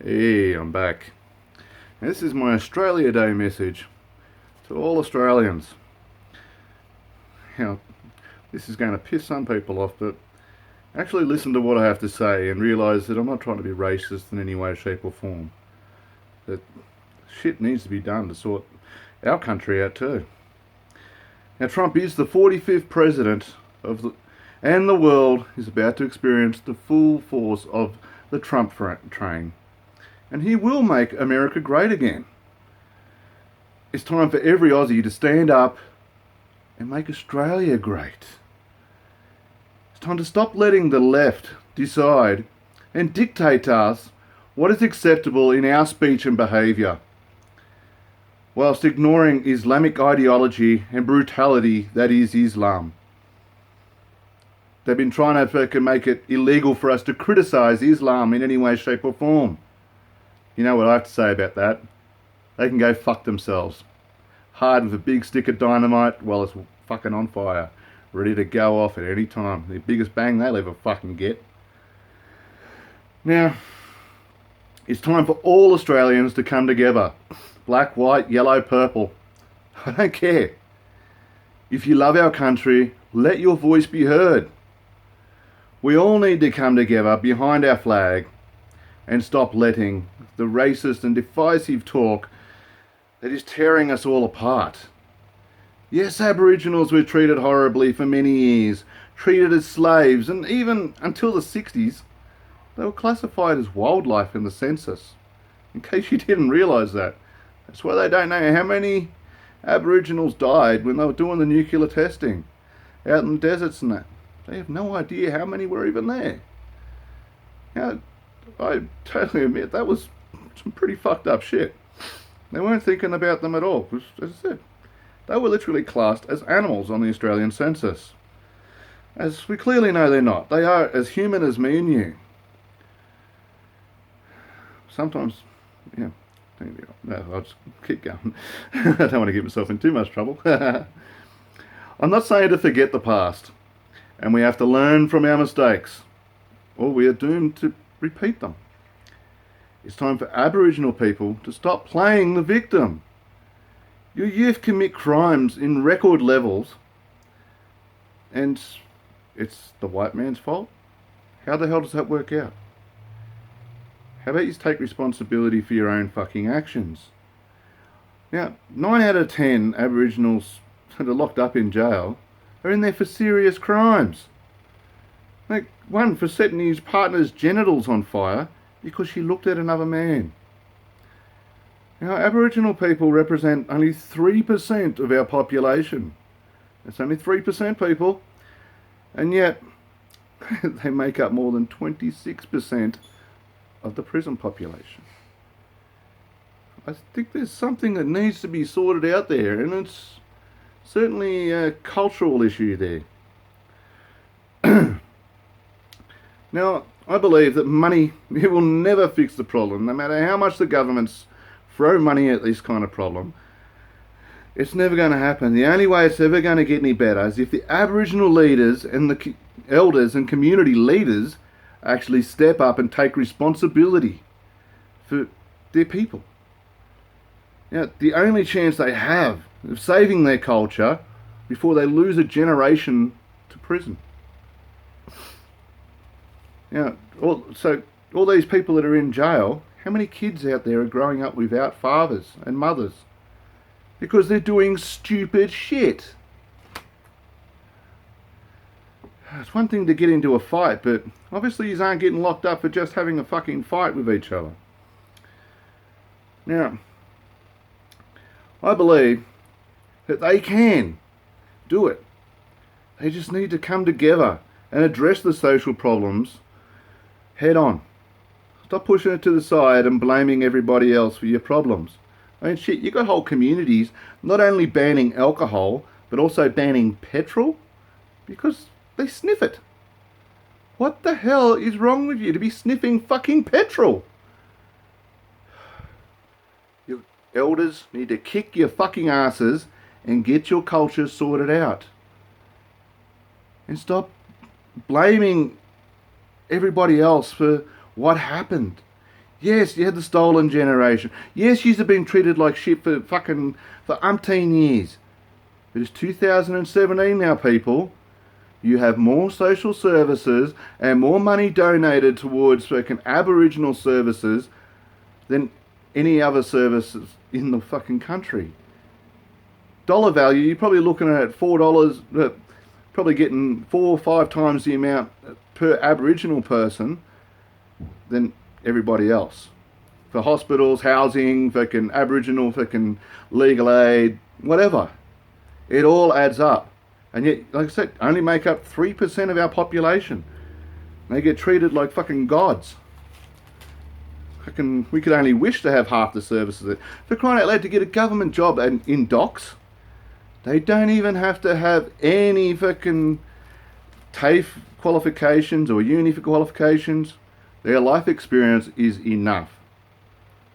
Hey, I'm back. This is my Australia Day message to all Australians. Now, this is going to piss some people off, but actually listen to what I have to say and realise that I'm not trying to be racist in any way, shape, or form. That shit needs to be done to sort our country out too. Now, Trump is the 45th president and the world is about to experience the full force of the Trump train. And he will make America great again. It's time for every Aussie to stand up and make Australia great. It's time to stop letting the left decide and dictate to us what is acceptable in our speech and behaviour, whilst ignoring Islamic ideology and brutality that is Islam. They've been trying to make it illegal for us to criticise Islam in any way, shape or form. You know what I have to say about that? They can go fuck themselves. Hard with a big stick of dynamite while it's fucking on fire, ready to go off at any time. The biggest bang they'll ever fucking get. Now, it's time for all Australians to come together. Black, white, yellow, purple. I don't care. If you love our country, let your voice be heard. We all need to come together behind our flag and stop letting the racist and divisive talk that is tearing us all apart. Yes, Aboriginals were treated horribly for many years, treated as slaves, and even until the 60s, they were classified as wildlife in the census. In case you didn't realise that. That's why they don't know how many Aboriginals died when they were doing the nuclear testing out in the deserts and that. They have no idea how many were even there. Now, I totally admit that was some pretty fucked up shit. They weren't thinking about them at all, because, as I said, they were literally classed as animals on the Australian census. As we clearly know they're not. They are as human as me and you. Sometimes, yeah, no, I'll just keep going. I don't want to get myself in too much trouble. I'm not saying to forget the past, and we have to learn from our mistakes, or we are doomed to repeat them. It's time for Aboriginal people to stop playing the victim. Your youth commit crimes in record levels, and it's the white man's fault? How the hell does that work out? How about you take responsibility for your own fucking actions? Now, 9 out of 10 Aboriginals that are locked up in jail are in there for serious crimes. Like one for setting his partner's genitals on fire because she looked at another man. Now, Aboriginal people represent only 3% of our population. That's only 3% people, and yet they make up more than 26% of the prison population. I think there's something that needs to be sorted out there, and it's certainly a cultural issue there. Now, I believe that money it will never fix the problem, no matter how much the governments throw money at this kind of problem. It's never going to happen. The only way it's ever going to get any better is if the Aboriginal leaders and the elders and community leaders actually step up and take responsibility for their people. Now, the only chance they have of saving their culture before they lose a generation to prison. Now, all these people that are in jail, how many kids out there are growing up without fathers and mothers? Because they're doing stupid shit. It's one thing to get into a fight, but obviously you aren't getting locked up for just having a fucking fight with each other. Now, I believe that they can do it. They just need to come together and address the social problems head on. Stop pushing it to the side and blaming everybody else for your problems. I mean, shit, you got whole communities not only banning alcohol, but also banning petrol because they sniff it. What the hell is wrong with you to be sniffing fucking petrol? Your elders need to kick your fucking asses and get your culture sorted out. And stop blaming everybody else for what happened. Yes, you had the stolen generation. Yes, you've been treated like shit for umpteen years. But it's 2017 now, people. You have more social services and more money donated towards fucking Aboriginal services than any other services in the fucking country. Dollar value, you're probably looking at $4, probably getting 4 or 5 times the amount per Aboriginal person than everybody else. For hospitals, housing, fucking Aboriginal, fucking legal aid, whatever. It all adds up. And yet, like I said, only make up 3% of our population. They get treated like fucking gods. We could only wish to have half the services. For crying out loud, to get a government job in docks, they don't even have to have any fucking TAFE qualifications or uni qualifications. Their life experience is enough.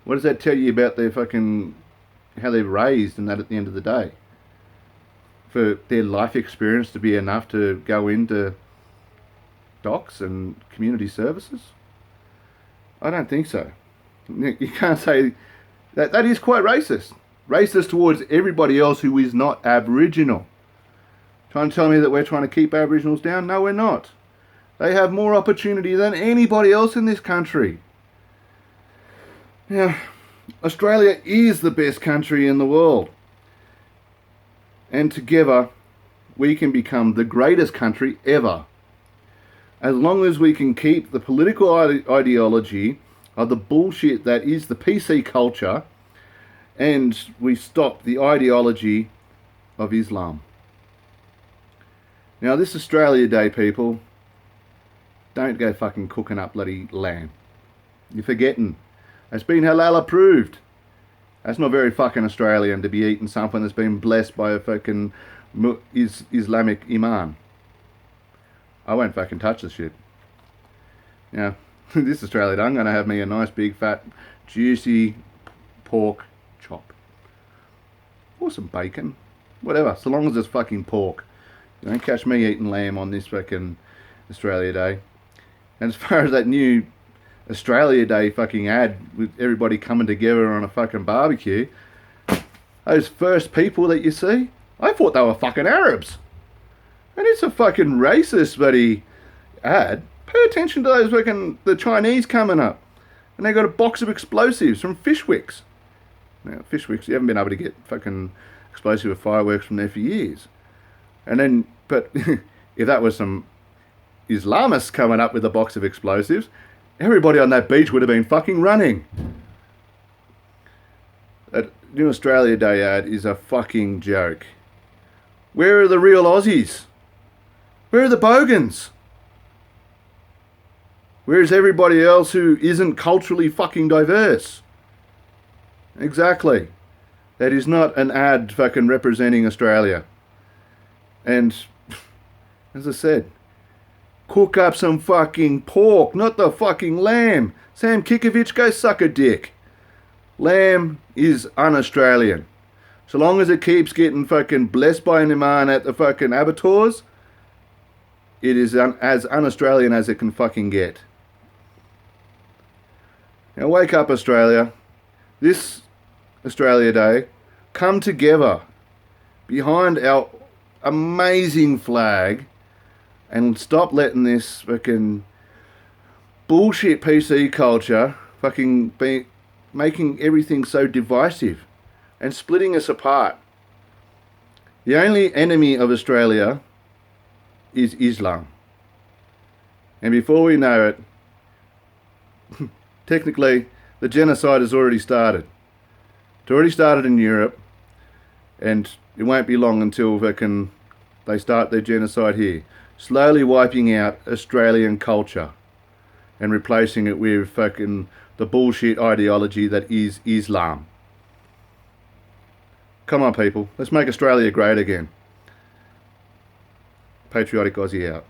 What does that tell you about their fucking, how they're raised and that at the end of the day? For their life experience to be enough to go into docks and community services? I don't think so. You can't say that. That is quite racist. Racist towards everybody else who is not Aboriginal. Trying to tell me that we're trying to keep Aboriginals down? No, we're not. They have more opportunity than anybody else in this country. Now, Australia is the best country in the world. And together, we can become the greatest country ever. As long as we can keep the political ideology of the bullshit that is the PC culture, and we stop the ideology of Islam. Now, this Australia Day, people, don't go fucking cooking up bloody lamb. You're forgetting. It's been halal approved. That's not very fucking Australian to be eating something that's been blessed by a fucking Islamic imam. I won't fucking touch this shit. Now, this Australia Day, I'm going to have me a nice big fat juicy pork chop. Or some bacon. Whatever, so long as it's fucking pork. You don't catch me eating lamb on this fucking Australia Day. And as far as that new Australia Day fucking ad with everybody coming together on a fucking barbecue, those first people that you see, I thought they were fucking Arabs. And it's a fucking racist bloody ad. Pay attention to those fucking, the Chinese coming up. And they got a box of explosives from Fishwicks. Now, Fishwicks, you haven't been able to get fucking explosive or fireworks from there for years. And then, but if that was some Islamists coming up with a box of explosives, everybody on that beach would have been fucking running. That new Australia Day ad is a fucking joke. Where are the real Aussies? Where are the bogans? Where's everybody else who isn't culturally fucking diverse? Exactly. That is not an ad fucking representing Australia. And, as I said, cook up some fucking pork, not the fucking lamb. Sam Kikovich, go suck a dick. Lamb is un-Australian. So long as it keeps getting fucking blessed by an imam at the fucking abattoirs, it is as un-Australian as it can fucking get. Now wake up, Australia. This Australia Day, come together behind our amazing flag and stop letting this fucking bullshit PC culture fucking be making everything so divisive and splitting us apart. The only enemy of Australia is Islam. And before we know it, technically, the genocide has already started. It's already started in Europe, and it won't be long until they start their genocide here. Slowly wiping out Australian culture and replacing it with fucking the bullshit ideology that is Islam. Come on, people. Let's make Australia great again. Patriotic Aussie out.